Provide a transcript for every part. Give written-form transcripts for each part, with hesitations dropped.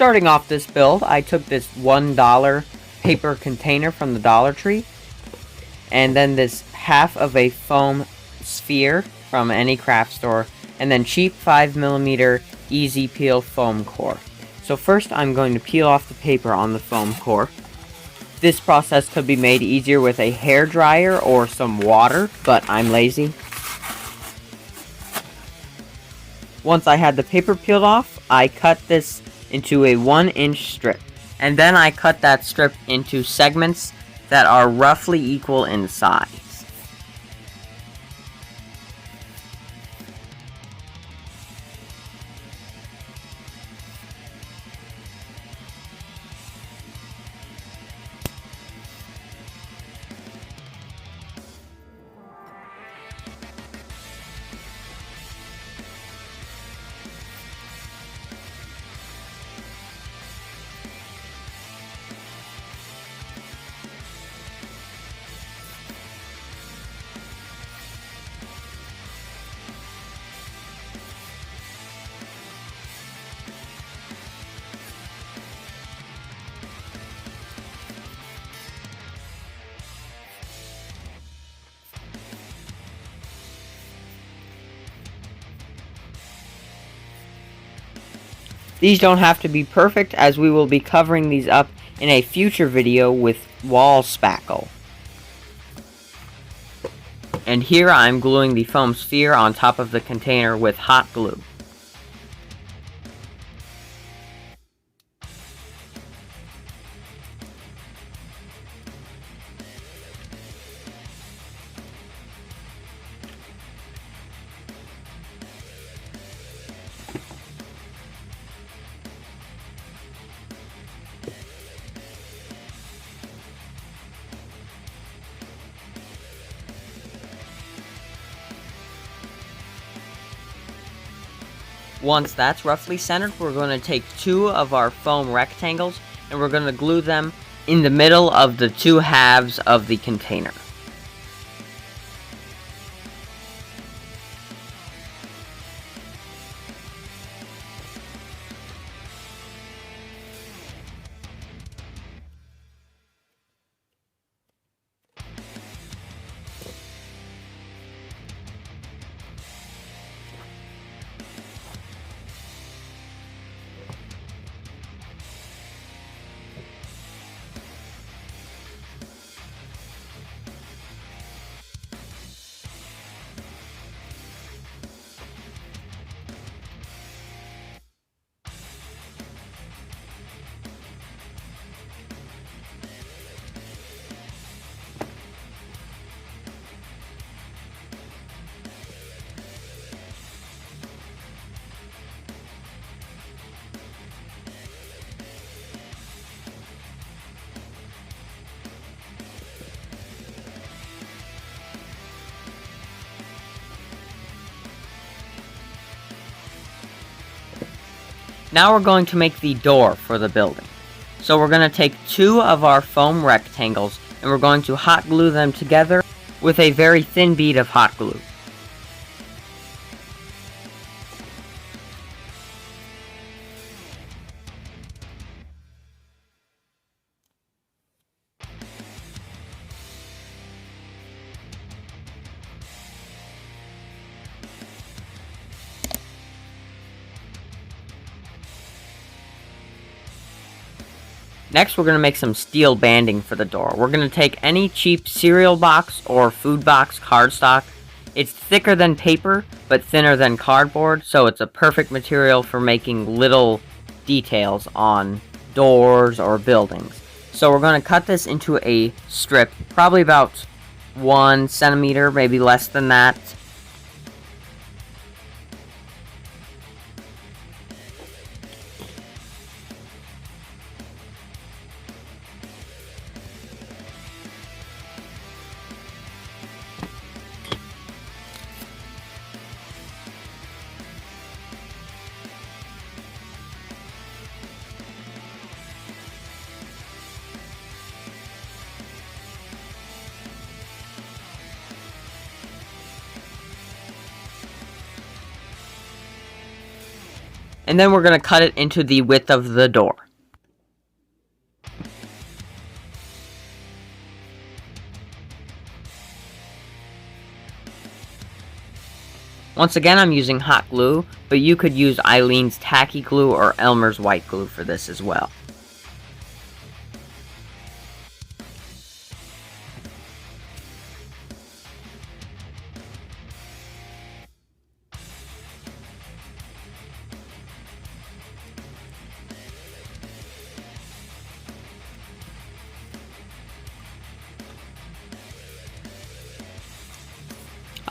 Starting off this build, I took this $1 paper container from the Dollar Tree, and then this half of a foam sphere from any craft store, and then cheap 5mm easy peel foam core. So first I'm going to peel off the paper on the foam core. This process could be made easier with a hair dryer or some water, but I'm lazy. Once I had the paper peeled off, I cut this into a 1-inch strip, and then I cut that strip into segments that are roughly equal in size. These don't have to be perfect, as we will be covering these up in a future video with wall spackle. And here I'm gluing the foam sphere on top of the container with hot glue. Once that's roughly centered, we're going to take 2 of our foam rectangles and we're going to glue them in the middle of the 2 halves of the container. Now we're going to make the door for the building. So we're going to take 2 of our foam rectangles and we're going to hot glue them together with a very thin bead of hot glue. Next, we're going to make some steel banding for the door. We're going to take any cheap cereal box or food box cardstock. It's thicker than paper, but thinner than cardboard, so it's a perfect material for making little details on doors or buildings. So we're going to cut this into a strip, probably about 1 centimeter, maybe less than that. And then we're going to cut it into the width of the door. Once again, I'm using hot glue, but you could use Eileen's tacky glue or Elmer's white glue for this as well.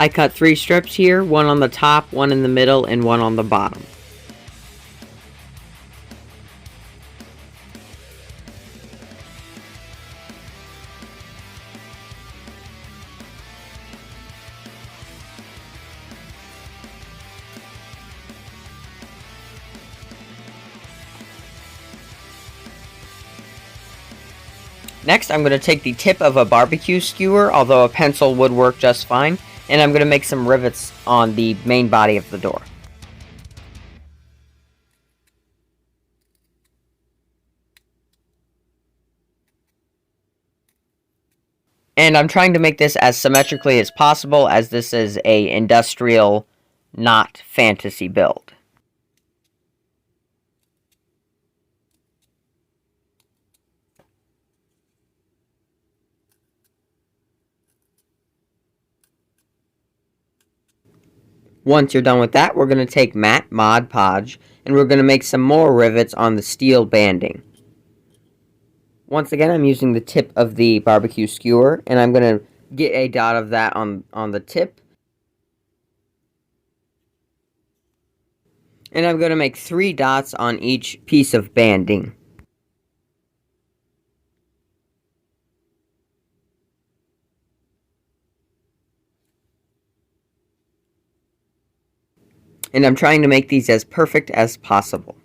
I cut 3 strips here, one on the top, one in the middle, and one on the bottom. Next, I'm going to take the tip of a barbecue skewer, although a pencil would work just fine, and I'm going to make some rivets on the main body of the door. And I'm trying to make this as symmetrically as possible, as this is a industrial, not fantasy build. Once you're done with that, we're going to take matte Mod Podge, and we're going to make some more rivets on the steel banding. Once again, I'm using the tip of the barbecue skewer, and I'm going to get a dot of that on the tip. And I'm going to make 3 dots on each piece of banding. And I'm trying to make these as perfect as possible.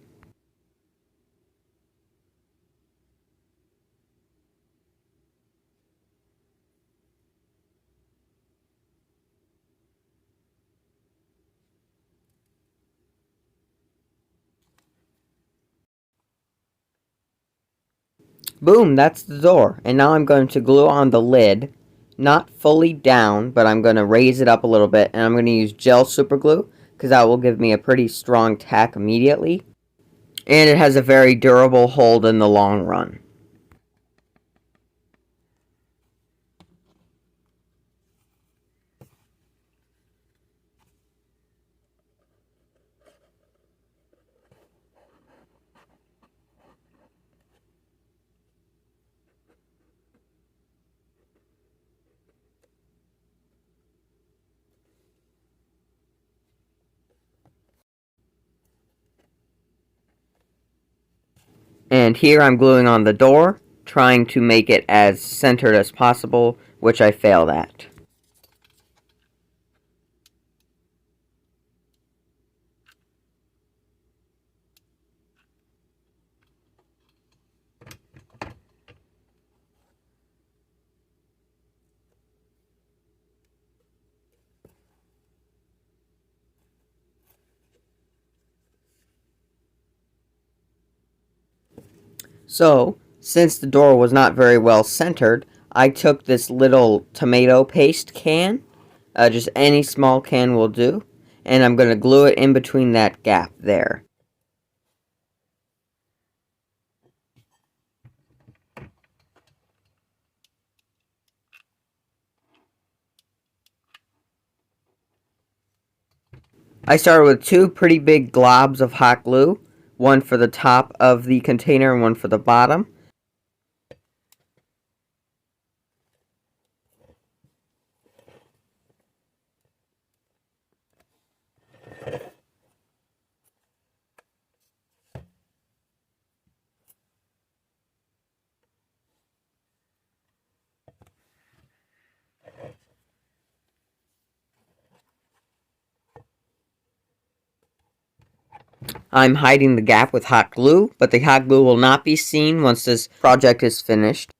Boom, that's the door. And now I'm going to glue on the lid, not fully down, but I'm going to raise it up a little bit, and I'm going to use gel super glue, because that will give me a pretty strong tack immediately. And it has a very durable hold in the long run. And here I'm gluing on the door, trying to make it as centered as possible, which I failed at. So, since the door was not very well centered, I took this little tomato paste can, just any small can will do, and I'm going to glue it in between that gap there. I started with 2 pretty big globs of hot glue, one for the top of the container and one for the bottom. I'm hiding the gap with hot glue, but the hot glue will not be seen once this project is finished.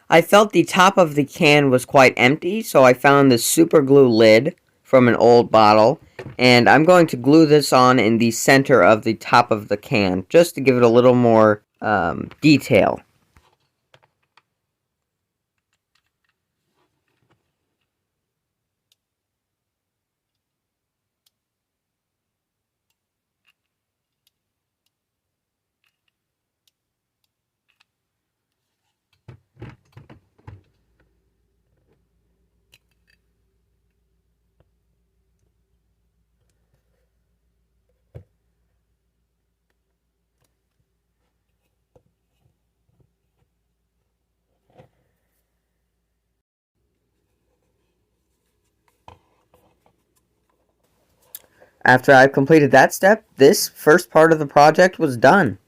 I felt the top of the can was quite empty, so I found this super glue lid from an old bottle, and I'm going to glue this on in the center of the top of the can, just to give it a little more detail. After I completed that step, this first part of the project was done.